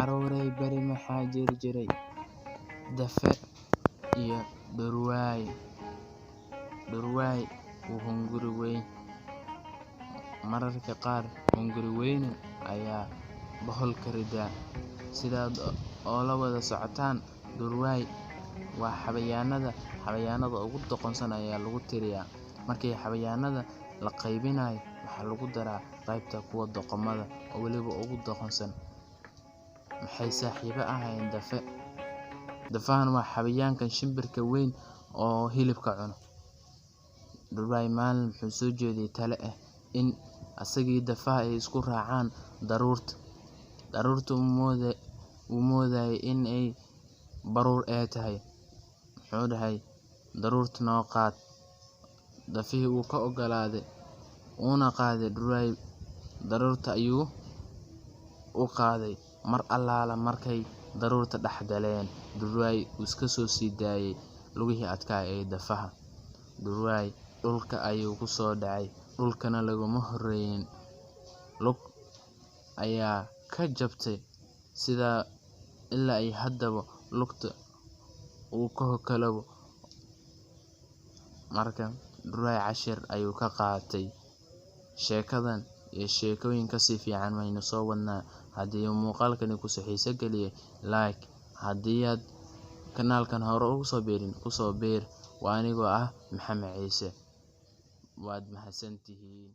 Caruuray bari maxaa jiri jiray dafe iyo dhurwaay. Dhurwaay wuu hunguri weyn, mararka qaar hunguri weyn ayaa bohol ka rida. Sidaad oo la wada socotaan, dhurwaay waa xayawaanada ugu doqonsan ayaa lagu tiriyaa. Markii xayawaanada la qaybinayo, waxaa lagu daraa qaybta kuwa doqomada oo weliba ugu doqonsan. Maxay saaxiibo ahaayeen dafe. Dafahan waa xayawaanka shimbirka weyn oo hilibka cuno. Dhurwaay maalin wuxuu soo jeediyay talo ah in asagii dafaha ay isku raacaan daruurta. Daruurta uu moodayay in ay baruur tahay. Wuxuu dhahay daruurta noo qaad. Dafihii wuu ka ogolaaday, uuna qaaday dhurwaay. Daruurta ayuu u qaaday. Mar allaala markay daruurta dhex galeen, dhurwaay wuu iska soo sii daayay lugihii adkaa ee dafaha. Dhurwaay dhulka ayuu ku soo dhacay, dhulkana laguma horreyn. Lug ayaa ka jabtay, sidaa ilaa ay haddaba lugta uu ka kalawo. Marka dhurwaay cashir ayuu ka qaatay. Sheekadan iyo sheekooyin ka sii fiican waynu soo wadnaa. Haddii muuqaalkani ku xiiso geliyay, like. Haddii aad kanaalkan hore ugu soo biirin, ku soo biir. Waa anigoo ah Maxamed Ciise. Waad mahadsantihiin.